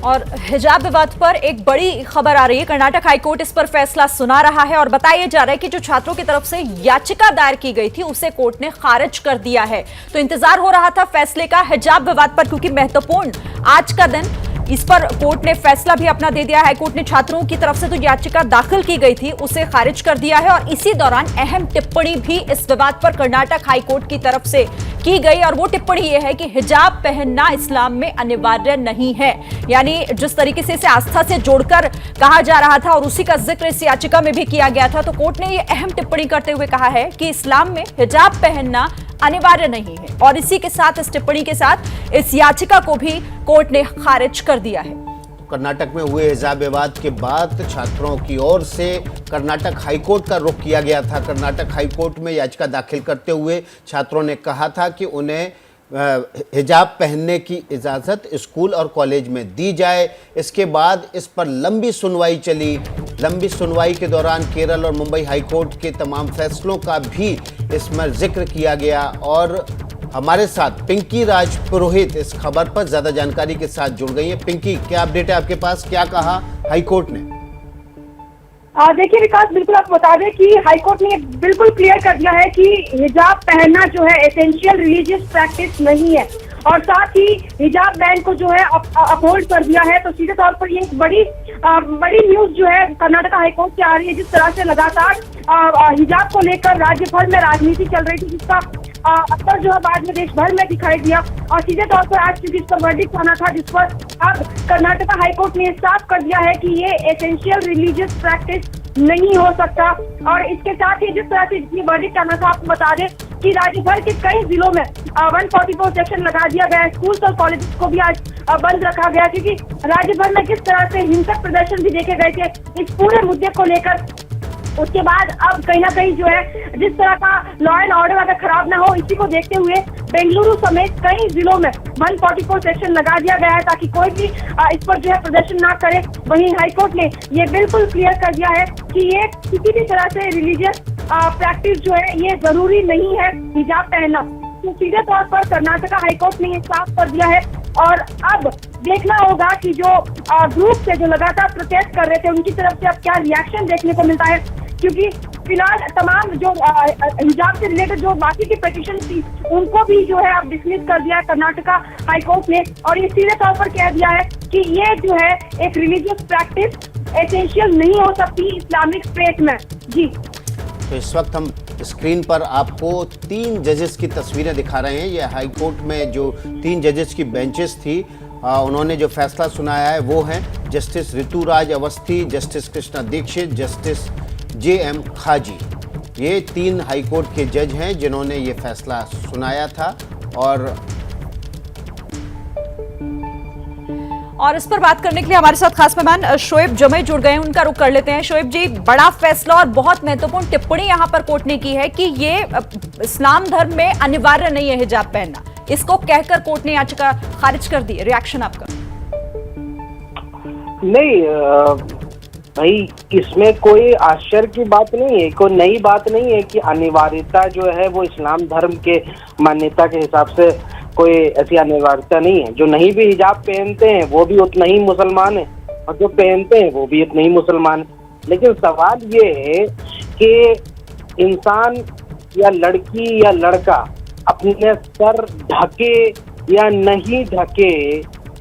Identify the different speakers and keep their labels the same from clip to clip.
Speaker 1: और हिजाब विवाद पर एक बड़ी खबर आ रही है। कर्नाटक हाईकोर्ट इस पर फैसला सुना रहा है और बताया जा रहा है कि जो छात्रों की तरफ से याचिका दायर की गई थी उसे कोर्ट ने खारिज कर दिया है। तो इंतजार हो रहा था फैसले का हिजाब विवाद पर, क्योंकि महत्वपूर्ण आज का दिन, इस पर कोर्ट ने फैसला भी अपना दे दिया। हाईकोर्ट ने छात्रों की तरफ से जो याचिका दाखिल की गई थी उसे खारिज कर दिया है और इसी दौरान अहम टिप्पणी भी इस विवाद पर कर्नाटक हाईकोर्ट की तरफ से की गई और वो टिप्पणी ये है कि हिजाब पहनना इस्लाम में अनिवार्य नहीं है। यानी जिस तरीके से इसे आस्था से जोड़कर कहा जा रहा था और उसी का जिक्र इस याचिका में भी किया गया था, तो कोर्ट ने ये अहम टिप्पणी करते हुए कहा है कि इस्लाम में हिजाब पहनना अनिवार्य नहीं है और इसी के साथ, इस टिप्पणी के साथ, इस याचिका को भी कोर्ट ने खारिज कर दिया है।
Speaker 2: कर्नाटक में हुए हिजाब विवाद के बाद छात्रों की ओर से कर्नाटक हाईकोर्ट का रुख किया गया था। कर्नाटक हाईकोर्ट में याचिका दाखिल करते हुए छात्रों ने कहा था कि उन्हें हिजाब पहनने की इजाज़त स्कूल और कॉलेज में दी जाए। इसके बाद इस पर लंबी सुनवाई चली। लंबी सुनवाई के दौरान केरल और मुंबई हाईकोर्ट के तमाम फैसलों का भी इसमें जिक्र किया गया और हमारे साथ पिंकी राज पुरोहित इस खबर पर ज्यादा जानकारी के साथ जुड़ गई हैं। पिंकी, क्या अपडेट है आपके पास? क्या कहा हाईकोर्ट ने?
Speaker 3: देखिए विकास, बिल्कुल आप बता दें कि हाईकोर्ट ने बिल्कुल क्लियर कर दिया है कि हिजाब पहनना जो है एसेंशियल रिलीजियस प्रैक्टिस नहीं है और साथ ही हिजाब बैन को जो है अपहोल्ड कर दिया है। तो सीधे तौर पर ये एक बड़ी न्यूज जो है कर्नाटक हाईकोर्ट से आ रही है। जिस तरह से लगातार हिजाब को लेकर राज्य भर में राजनीति चल रही थी, जिसका असर जो है बाद में देश भर में दिखाई दिया और सीधे तौर पर आज चूंकि इस पर वर्डिक्ट आना था, जिस पर अब कर्नाटक हाईकोर्ट ने साफ कर दिया है कि ये एसेंशियल रिलीजियस प्रैक्टिस नहीं हो सकता। और इसके साथ ही जिस तरह से ये वर्डिक्ट आना था, आपको बता दें कि राज्य भर के कई जिलों में 144 सेक्शन लगा दिया गया है। स्कूल और कॉलेज को भी आज बंद रखा गया, क्योंकि राज्य भर में किस तरह से हिंसक प्रदर्शन भी देखे गए थे इस पूरे मुद्दे को लेकर। उसके बाद अब कहीं ना कहीं जो है जिस तरह का लॉ एंड ऑर्डर अगर खराब ना हो, इसी को देखते हुए बेंगलुरु समेत कई जिलों में 144 सेक्शन लगा दिया गया है ताकि कोई भी इस पर जो है प्रदर्शन ना करे। वहीं हाईकोर्ट ने ये बिल्कुल क्लियर कर दिया है कि ये किसी भी तरह से रिलीजियस प्रैक्टिस जो है ये जरूरी नहीं है हिजाब पहनना। तो सीधे तौर पर कर्नाटक हाईकोर्ट ने ये साफ कर दिया है और अब देखना होगा कि जो ग्रुप से जो लगातार प्रोटेस्ट कर रहे थे उनकी तरफ से अब क्या रिएक्शन देखने को मिलता है, क्योंकि फिलहाल तमाम जो हिजाब से रिलेटेड जो बाकी की पिटीशन थी उनको भी जो है अब डिसमिस कर दिया है कर्नाटक हाईकोर्ट ने और ये सीधे तौर पर कह दिया है कि ये जो है एक रिलीजियस प्रैक्टिस एसेंशियल नहीं हो सकती इस्लामिक स्टेट में। जी,
Speaker 2: तो इस वक्त हम स्क्रीन पर आपको 3 जजेस की तस्वीरें दिखा रहे हैं। ये हाईकोर्ट में जो 3 जजेस की बेंचेस थी, उन्होंने जो फैसला सुनाया है वो है justice Rituraj Awasthi, justice Krishna Dixit, justice JM Khazi. ये 3 हाईकोर्ट के जज हैं जिन्होंने ये फैसला सुनाया था
Speaker 1: और इस पर बात करने के लिए हमारे साथ खास मेहमान शोएब जमे जुड़ गए हैं। उनका रुख कर लेते हैं। शोएब जी, बड़ा फैसला और बहुत महत्वपूर्ण टिप्पणी यहां पर कोर्ट ने की है कि ये इस्लाम धर्म में अनिवार्य नहीं है हिजाब पहनना। इसको कहकर कोर्ट ने याचिका खारिज कर दी। रिएक्शन आपका?
Speaker 4: नहीं भाई, इसमें कोई आश्चर्य की बात नहीं है, कोई नई बात नहीं है कि अनिवार्यता जो है वो इस्लाम धर्म के मान्यता के हिसाब से कोई ऐसी अनिवार्यता नहीं है। जो नहीं भी हिजाब पहनते हैं वो भी उतना ही मुसलमान है और जो पहनते हैं वो भी उतना ही मुसलमान है। लेकिन सवाल ये है कि इंसान या लड़की या लड़का अपने सर ढके या नहीं ढके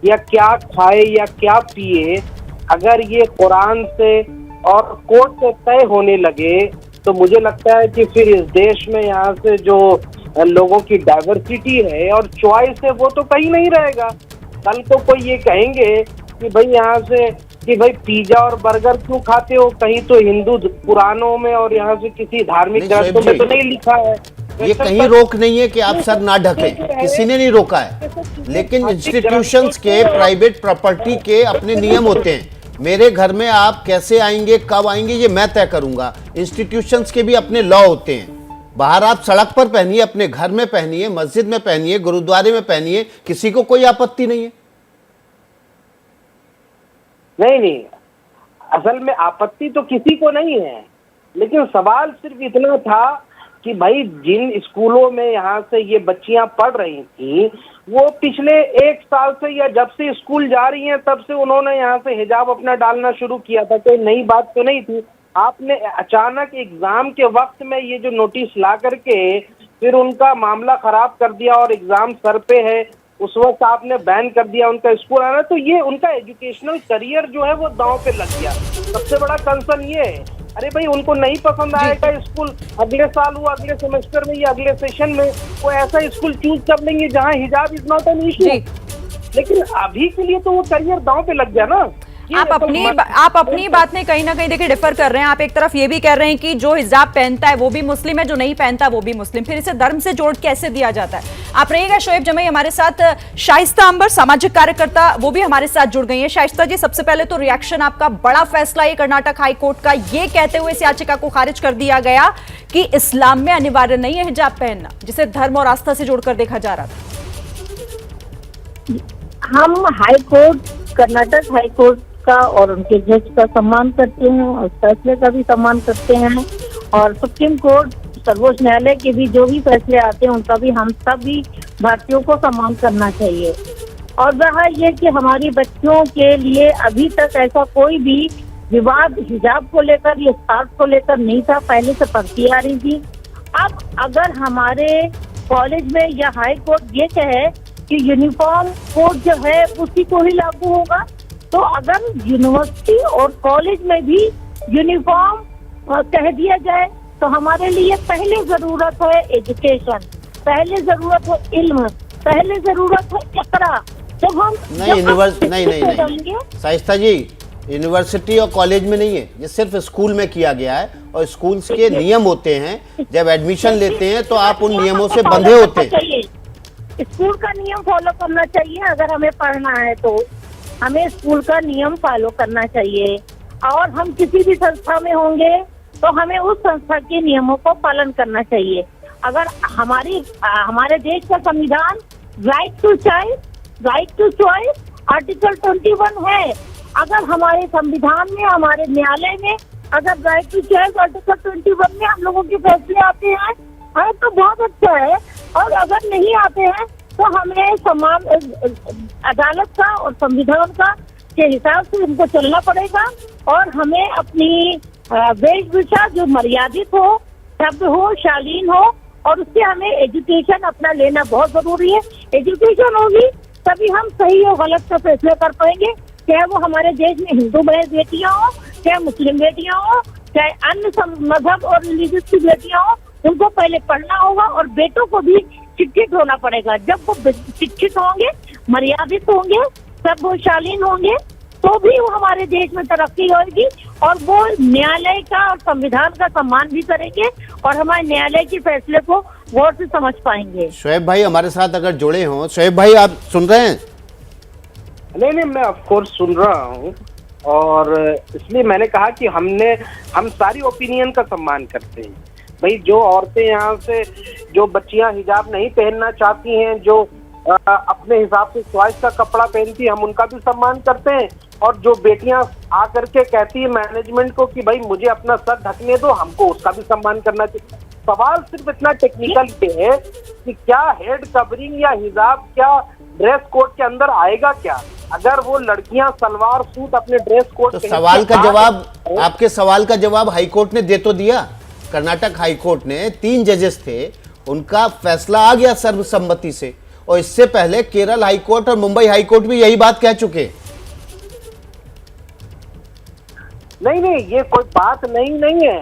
Speaker 4: या क्या खाए या क्या पिए, अगर ये कुरान से और कोर्ट से तय होने लगे तो मुझे लगता है कि फिर इस देश में यहाँ से जो लोगों की डाइवर्सिटी है और चॉइस है वो तो कहीं नहीं रहेगा। कल को कोई ये कहेंगे कि भाई यहाँ से कि भाई पिज्जा और बर्गर क्यों खाते हो, कहीं तो हिंदू पुराणों में और यहाँ से किसी धार्मिक ग्रंथों में तो नहीं लिखा है।
Speaker 2: ये कहीं रोक नहीं है कि आप सर ना ढकें, किसी ने नहीं रोका है। लेकिन इंस्टीट्यूशंस के, प्राइवेट प्रॉपर्टी के अपने नियम होते हैं। मेरे घर में आप कैसे आएंगे, कब आएंगे, ये मैं तय करूंगा। इंस्टीट्यूशंस के भी अपने लॉ होते हैं। बाहर आप सड़क पर पहनिए, अपने घर में पहनिए, मस्जिद में पहनिए, गुरुद्वारे में पहनिए, किसी को कोई आपत्ति नहीं है।
Speaker 4: नहीं, असल में आपत्ति तो किसी को नहीं है, लेकिन सवाल सिर्फ इतना था कि भाई जिन स्कूलों में यहाँ से ये बच्चियां पढ़ रही थी, वो पिछले 1 साल से या जब से स्कूल जा रही हैं तब से उन्होंने यहाँ से हिजाब अपना डालना शुरू किया था, कोई नई बात तो नहीं थी। आपने अचानक एग्जाम के वक्त में ये जो नोटिस ला करके फिर उनका मामला खराब कर दिया और एग्जाम सर पे है, उस वक्त आपने बैन कर दिया उनका स्कूल आना, तो ये उनका एजुकेशनल करियर जो है वो दांव पे लग गया। सबसे बड़ा कंसर्न ये है, अरे भाई उनको नहीं पसंद आएगा स्कूल, अगले साल वो अगले सेमेस्टर में या अगले सेशन में वो ऐसा स्कूल चूज कर लेंगे जहाँ हिजाब इज नॉट एन इशू। लेकिन अभी के लिए तो वो करियर दांव पे लग गया ना।
Speaker 1: आप अपनी बात में कहीं ना कहीं देखिए डिफर कर रहे हैं। आप एक तरफ ये भी कह रहे हैं कि जो हिजाब पहनता है वो भी मुस्लिम है, जो नहीं पहनता वो भी मुस्लिम, फिर इसे धर्म से जोड़ कैसे दिया जाता है? आप रहिएगा शोएब जमई हमारे साथ। शाइस्ता अंबर सामाजिक कार्यकर्ता वो भी हमारे साथ जुड़ गई हैं। शाइस्ता जी, सबसे पहले तो रिएक्शन आपका, बड़ा फैसला ये कर्नाटक हाईकोर्ट का, ये कहते हुए इस याचिका को खारिज कर दिया गया कि इस्लाम में अनिवार्य नहीं है हिजाब पहनना, जिसे धर्म और आस्था से जोड़कर देखा जा रहा था।
Speaker 5: हम हाईकोर्ट, कर्नाटक हाईकोर्ट का और उनके जज का सम्मान करते हैं और फैसले का भी सम्मान करते हैं, और सुप्रीम कोर्ट, सर्वोच्च न्यायालय के भी जो भी फैसले आते हैं उनका भी हम सभी भारतीयों को सम्मान करना चाहिए। और रहा ये कि हमारी बच्चियों के लिए अभी तक ऐसा कोई भी विवाद हिजाब को लेकर या स्कार्फ को लेकर नहीं था, पहले से पढ़ती आ रही थी। अब अगर हमारे कॉलेज में या हाई कोर्ट ये कहे कि यूनिफॉर्म कोड जो है उसी को ही लागू होगा, तो अगर यूनिवर्सिटी और कॉलेज में भी यूनिफॉर्म कह दिया जाए तो हमारे लिए पहले जरूरत है एजुकेशन, पहले जरूरत है इल्म, पहले जरूरत है इकरा। जब हम
Speaker 2: नहीं शाइस्ता जी, यूनिवर्सिटी और कॉलेज में नहीं है, ये सिर्फ स्कूल में किया गया है और स्कूल के नियम होते हैं। जब एडमिशन लेते हैं तो आप उन नियमों से बंधे होते हैं।
Speaker 5: स्कूल का नियम फॉलो करना चाहिए। अगर हमें पढ़ना है तो हमें स्कूल का नियम फॉलो करना चाहिए, और हम किसी भी संस्था में होंगे तो हमें उस संस्था के नियमों को पालन करना चाहिए। अगर हमारे देश का संविधान राइट टू चॉइस आर्टिकल 21 है, अगर हमारे संविधान में, हमारे न्यायालय में अगर राइट टू चॉइस आर्टिकल 21 में हम लोगों के फैसले आते हैं तो बहुत अच्छा है, और अगर नहीं आते हैं तो हमें समान अदालत का और संविधान का के हिसाब से उनको चलना पड़ेगा, और हमें अपनी वेशभूषा जो मर्यादित हो, शब्द हो, शालीन हो, और उससे हमें एजुकेशन अपना लेना बहुत जरूरी है। एजुकेशन होगी तभी हम सही और गलत का फैसला कर पाएंगे, चाहे वो हमारे देश में हिंदू बेटियां हो, चाहे मुस्लिम बेटियां हो, चाहे अन्य मजहब और रिलीजियस की बेटियां हो, उनको पहले पढ़ना होगा और बेटों को भी शिक्षित होना पड़ेगा। जब वो शिक्षित होंगे, मर्यादित होंगे, सभ्यशालीन होंगे, तो भी वो हमारे देश में तरक्की होगी, और वो न्यायालय का और संविधान का सम्मान भी करेंगे और हमारे न्यायालय के फैसले को गौर से समझ पाएंगे।
Speaker 2: शोएब भाई हमारे साथ अगर जुड़े हों, शोएब भाई आप सुन रहे हैं?
Speaker 4: नहीं, मैं ऑफ कोर्स सुन रहा हूँ, और इसलिए मैंने कहा कि हम सारी ओपिनियन का सम्मान करते हैं। भाई जो औरतें यहाँ से, जो बच्चियां हिजाब नहीं पहनना चाहती हैं, जो अपने हिसाब से चॉइस का कपड़ा पहनती है, हम उनका भी सम्मान करते हैं। और जो बेटियां आकर के कहती है मैनेजमेंट को कि भाई मुझे अपना सर ढकने दो, हमको उसका भी सम्मान करना चाहिए। सवाल सिर्फ इतना टेक्निकल ये है कि क्या हेड कवरिंग या हिजाब क्या ड्रेस कोड के अंदर आएगा क्या? अगर वो लड़कियां सलवार सूट अपने ड्रेस कोड,
Speaker 2: तो सवाल का जवाब, आपके सवाल का जवाब हाईकोर्ट ने दे तो दिया। कर्नाटक हाईकोर्ट ने 3 जजेस थे, उनका फैसला आ गया सर्वसम्मति से, और इससे पहले केरल हाईकोर्ट और मुंबई हाईकोर्ट भी यही बात कह चुके।
Speaker 4: नहीं, ये कोई बात नहीं है।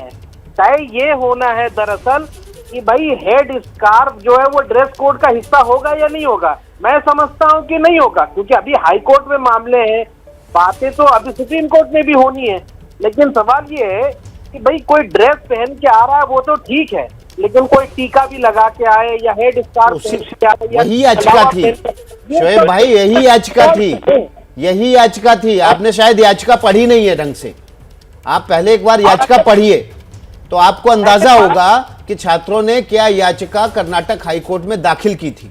Speaker 4: तय ये होना है दरअसल कि भाई हेड स्कार्फ जो है वो ड्रेस कोड का हिस्सा होगा या नहीं होगा। मैं समझता हूँ कि नहीं होगा, क्योंकि अभी हाई कोर्ट में मामले हैं, बातें तो अभी सुप्रीम कोर्ट में भी होनी है। लेकिन सवाल ये है कि भाई कोई ड्रेस पहन के आ रहा है वो तो ठीक है, लेकिन कोई टीका भी लगा के आए या हेड स्कार्फ पहन के आए,
Speaker 2: यही याचिका थी शोएब भाई, यही याचिका थी। आपने शायद याचिका पढ़ी नहीं है ढंग से। आप पहले एक बार याचिका पढ़िए तो आपको अंदाजा होगा कि छात्रों ने क्या याचिका कर्नाटक हाईकोर्ट में दाखिल की थी।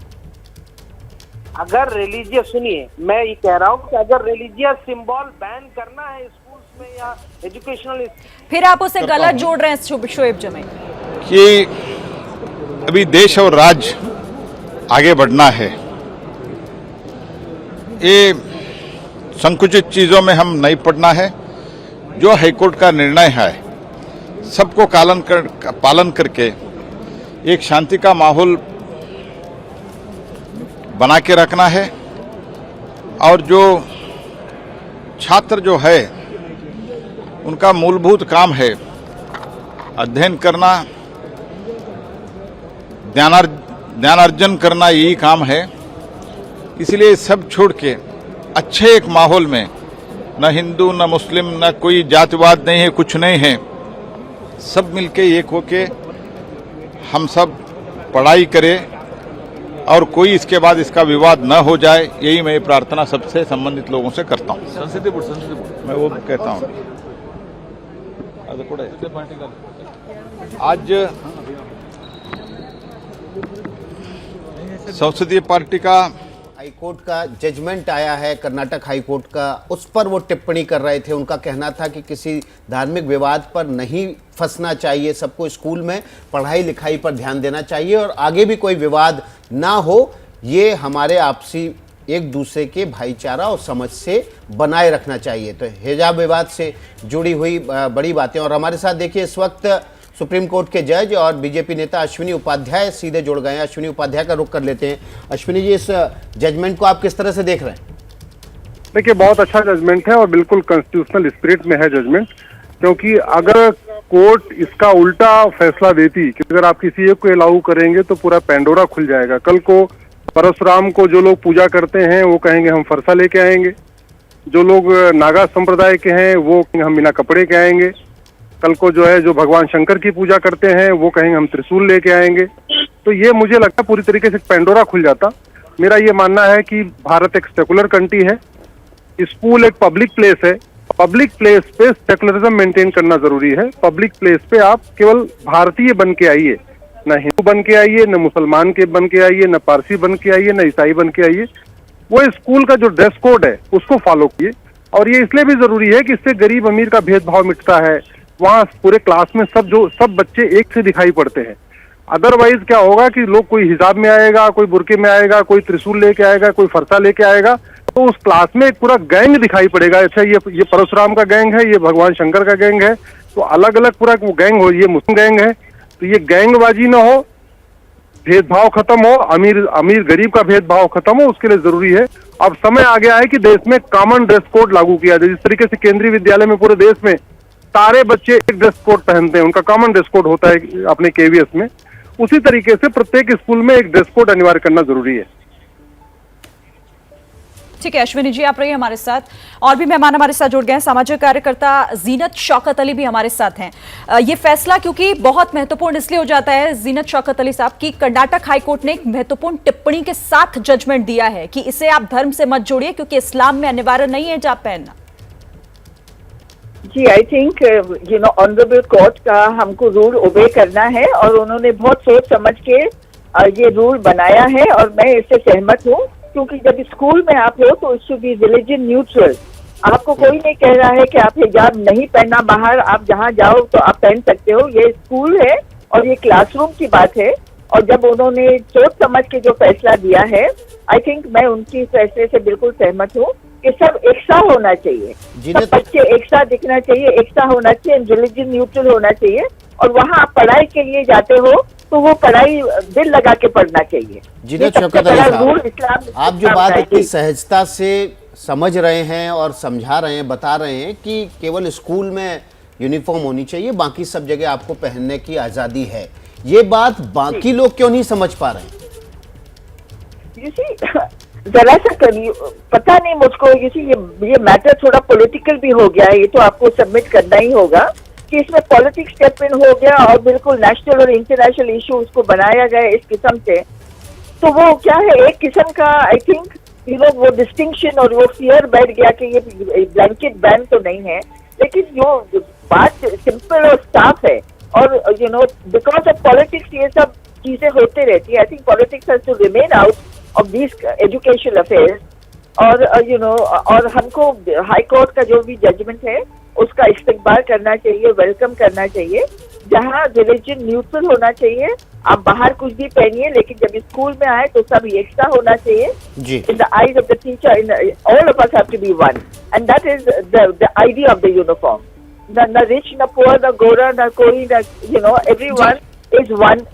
Speaker 4: अगर रिलीजियस, सुनिए मैं ये कह रहा हूँ कि अगर रिलीजियस सिंबल बैन करना है स्कूल्स में या एजुकेशनल,
Speaker 1: फिर आप उसे गलत जोड़ रहे हैं शोएब जमई
Speaker 6: कि अभी देश और राज्य आगे बढ़ना है। ये संकुचित चीज़ों में हम नहीं पड़ना है। जो हाईकोर्ट का निर्णय है सबको पालन करके एक शांति का माहौल बना के रखना है। और जो छात्र जो है उनका मूलभूत काम है अध्ययन करना, ज्ञानार्जन करना, यही काम है। इसलिए सब छोड़ के अच्छे एक माहौल में, न हिंदू न मुस्लिम न कोई जातिवाद नहीं है, कुछ नहीं है, सब मिलके एक होके हम सब पढ़ाई करें और कोई इसके बाद इसका विवाद न हो जाए, यही मैं प्रार्थना सबसे संबंधित लोगों से करता हूँ। संसदीय बोर्ड मैं वो कहता हूँ। आज संसदीय पार्टी का
Speaker 2: हाईकोर्ट का जजमेंट आया है, कर्नाटक हाईकोर्ट का, उस पर वो टिप्पणी कर रहे थे। उनका कहना था कि किसी धार्मिक विवाद पर नहीं फंसना चाहिए, सबको स्कूल में पढ़ाई लिखाई पर ध्यान देना चाहिए और आगे भी कोई विवाद ना हो, ये हमारे आपसी एक दूसरे के भाईचारा और समझ से बनाए रखना चाहिए। तो हिजाब विवाद से जुड़ी हुई बड़ी बातें। और हमारे साथ देखिए इस वक्त सुप्रीम कोर्ट के जज और बीजेपी नेता अश्विनी उपाध्याय सीधे जुड़ गए हैं। अश्विनी उपाध्याय का रुख कर लेते हैं। अश्विनी जी, इस जजमेंट को आप किस तरह से देख रहे हैं?
Speaker 7: देखिए, बहुत अच्छा जजमेंट है और बिल्कुल कॉन्स्टिट्यूशनल स्पिरिट में है जजमेंट, क्योंकि अगर कोर्ट इसका उल्टा फैसला देती कि अगर आप किसी एक को अलाउ करेंगे तो पूरा पेंडोरा खुल जाएगा। कल को परशुराम को जो लोग पूजा करते हैं वो कहेंगे हम फरसा लेके आएंगे, जो लोग नागा संप्रदाय के हैं वो हम बिना कपड़े के आएंगे, कल को जो है जो भगवान शंकर की पूजा करते हैं वो कहेंगे हम त्रिशूल लेके आएंगे। तो ये मुझे लगता है पूरी तरीके से पेंडोरा खुल जाता। मेरा ये मानना है कि भारत एक सेकुलर कंट्री है, स्कूल एक पब्लिक प्लेस है, पब्लिक प्लेस पे सेकुलरिज्म मेंटेन करना जरूरी है। पब्लिक प्लेस पे आप केवल भारतीय बन के आइए, न हिंदू बन के आइए, न मुसलमान के बन के आइए, न पारसी बन के आइए, न ईसाई बन के आइए। वो स्कूल का जो ड्रेस कोड है उसको फॉलो किए। और ये इसलिए भी जरूरी है कि इससे गरीब अमीर का भेदभाव मिटता है। वहाँ पूरे क्लास में सब बच्चे एक से दिखाई पड़ते हैं। अदरवाइज क्या होगा कि लोग कोई हिजाब में आएगा, कोई बुरके में आएगा, कोई त्रिशूल लेके आएगा, कोई फरसा लेके आएगा, तो उस क्लास में एक पूरा गैंग दिखाई पड़ेगा। अच्छा, ये परशुराम का गैंग है, ये भगवान शंकर का गैंग है, तो अलग अलग पूरा गैंग हो, ये मुस्लिम गैंग है। तो ये गैंगबाजी ना हो, भेदभाव खत्म हो, अमीर गरीब का भेदभाव खत्म हो, उसके लिए जरूरी है। अब समय आ गया है कि देश में कॉमन ड्रेस कोड लागू किया जाए। जिस तरीके से केंद्रीय विद्यालय में पूरे देश में सारे बच्चे एक ड्रेस कोड पहनते हैं, उनका कॉमन ड्रेस कोड होता है अपने केवीएस में, उसी तरीके से प्रत्येक स्कूल में एक ड्रेस कोड अनिवार्य करना जरूरी है।
Speaker 1: ठीक है अश्विनी जी, आप रहिए हमारे साथ। और भी मेहमान हमारे साथ जुड़ गए हैं, सामाजिक कार्यकर्ता जीनत शौकत अली भी हमारे साथ हैं। ये फैसला क्योंकि बहुत महत्वपूर्ण इसलिए हो जाता है जीनत शौकत अली साहब की कर्नाटक हाईकोर्ट ने एक महत्वपूर्ण टिप्पणी के साथ जजमेंट दिया है कि इसे आप धर्म से मत जोड़िए क्योंकि इस्लाम में अनिवार्य नहीं है हिजाब पहनना।
Speaker 5: जी, आई थिंक ऑनरेबल कोर्ट का हमको रूल ओबे करना है और उन्होंने बहुत सोच समझ के ये रूल बनाया है और मैं इससे सहमत हूँ, क्योंकि जब स्कूल में आप हो तो it should be religion neutral. आपको कोई नहीं कह रहा है कि आप हिजाब नहीं पहनना, बाहर आप जहाँ जाओ तो आप पहन सकते हो। ये स्कूल है और ये क्लासरूम की बात है। और जब उन्होंने सोच समझ के जो फैसला दिया है, आई थिंक मैं उनकी फैसले से बिल्कुल सहमत हूँ कि सब एक सा होना चाहिए, सब बच्चे एक सा दिखना चाहिए, एक सा होना चाहिए, रिलीजन न्यूट्रल होना चाहिए। और वहाँ आप पढ़ाई के लिए जाते हो तो वो पढ़ाई दिल लगा के पढ़ना चाहिए।
Speaker 2: जीनत शौकत अली साहब, आप जो बात इतनी सहजता से समझ रहे हैं और समझा रहे हैं, बता रहे हैं कि केवल स्कूल में यूनिफॉर्म होनी चाहिए, बाकी सब जगह आपको पहनने की आजादी है, ये बात बाकी लोग क्यों नहीं समझ पा रहे हैं?
Speaker 5: जरा सा करिए, पता नहीं मुझको ये मैटर थोड़ा पॉलिटिकल भी हो गया है। ये तो आपको सबमिट करना ही होगा कि इसमें पॉलिटिक्स स्टेप इन हो गया और बिल्कुल नेशनल और इंटरनेशनल इशू उसको बनाया गया इस किस्म से। तो वो क्या है, एक किस्म का आई थिंक वो डिस्टिंक्शन और वो फियर बैठ गया कि ये ब्लैंकेट बैन तो नहीं है, लेकिन जो बात सिंपल और साफ है। और बिकॉज ऑफ पॉलिटिक्स ये सब चीजें होते रहती है। I think politics has to remain out of this educational affairs. और और हमको हाई कोर्ट का जो भी जजमेंट है उसका इस्तकबाल करना चाहिए, वेलकम करना चाहिए, जहाँ रिलीजन न्यूट्रल होना चाहिए
Speaker 8: आप बाहर कुछ भी पहनिए, लेकिन जब स्कूल में आए तो सब एकसा होना चाहिए.
Speaker 2: जी
Speaker 8: In the eyes of the teacher, all of us have to be one, and that is the idea of the uniform. The rich, the poor, the gora, the koi, everyone is one.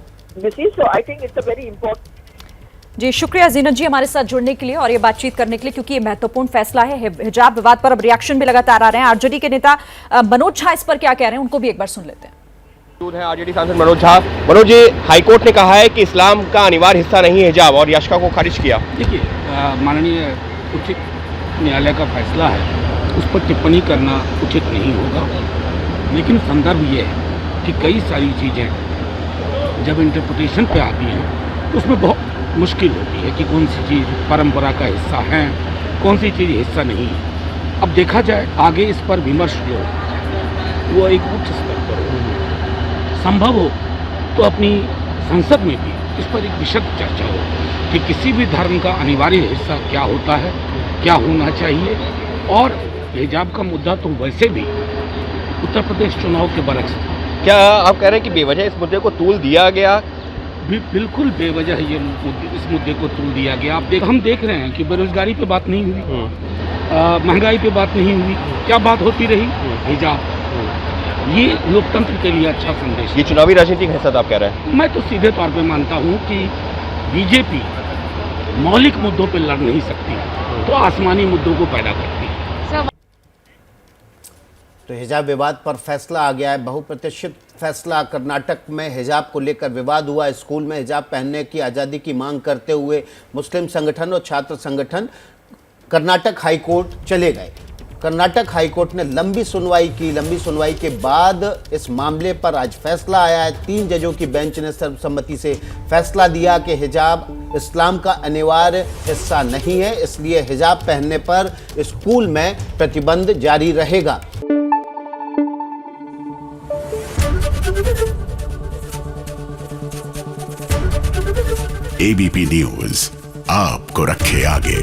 Speaker 8: You see, so I think it's a very important.
Speaker 1: जी शुक्रिया जीनत जी हमारे साथ जुड़ने के लिए और ये बातचीत करने के लिए, क्योंकि ये महत्वपूर्ण फैसला है. हिजाब विवाद पर अब रिएक्शन भी लगातार आ रहे हैं. आरजेडी के नेता मनोज झा इस पर क्या कह रहे हैं, उनको भी एक बार सुन लेते हैं.
Speaker 9: है आरजेडी सांसद मनोज झा. मनोज जी, हाईकोर्ट ने कहा है कि इस्लाम का अनिवार्य हिस्सा नहीं है हिजाब, और याचिका को खारिज किया.
Speaker 10: देखिए, माननीय उच्च न्यायालय का फैसला है, उस पर टिप्पणी करना उचित नहीं होगा. लेकिन संदर्भ ये है कि कई सारी चीज़ें जब इंटरप्रिटेशन पे आती हैं तो उसमें बहुत मुश्किल होती है कि कौन सी चीज़ परंपरा का हिस्सा है, कौन सी चीज़ हिस्सा नहीं है. अब देखा जाए आगे इस पर विमर्श जो वो एक उच्च स्तर पर हो, संभव हो तो अपनी संसद में भी इस पर एक विशद चर्चा हो कि किसी भी धर्म का अनिवार्य हिस्सा क्या होता है, क्या होना चाहिए. और हिजाब का मुद्दा तो वैसे भी उत्तर प्रदेश चुनाव के बरक्स था.
Speaker 9: क्या आप कह रहे हैं कि बेवजह इस मुद्दे को तूल दिया गया?
Speaker 10: बिल्कुल बेवजह इस मुद्दे को तूल दिया गया. हम देख रहे हैं कि बेरोजगारी पे बात नहीं हुई, महंगाई पे बात नहीं हुई. क्या बात होती रही? हिजाब. ये लोकतंत्र के लिए अच्छा संदेश.
Speaker 9: ये चुनावी राजनीति का हिस्सा आप कह रहे हैं?
Speaker 10: मैं तो सीधे तौर पे मानता हूँ कि बीजेपी मौलिक मुद्दों पे लड़ नहीं सकती, तो आसमानी मुद्दों को पैदा करती है.
Speaker 2: तो हिजाब विवाद पर फैसला आ गया है. बहुप्रतीक्षित फैसला. कर्नाटक में हिजाब को लेकर विवाद हुआ. स्कूल में हिजाब पहनने की आज़ादी की मांग करते हुए मुस्लिम संगठन और छात्र संगठन कर्नाटक हाईकोर्ट चले गए. कर्नाटक हाईकोर्ट ने लंबी सुनवाई की. लंबी सुनवाई के बाद इस मामले पर आज फैसला आया है. 3 जजों की बेंच ने सर्वसम्मति से फैसला दिया कि हिजाब इस्लाम का अनिवार्य हिस्सा नहीं है, इसलिए हिजाब पहनने पर स्कूल में प्रतिबंध जारी रहेगा.
Speaker 11: एबीपी न्यूज आपको रखे आगे.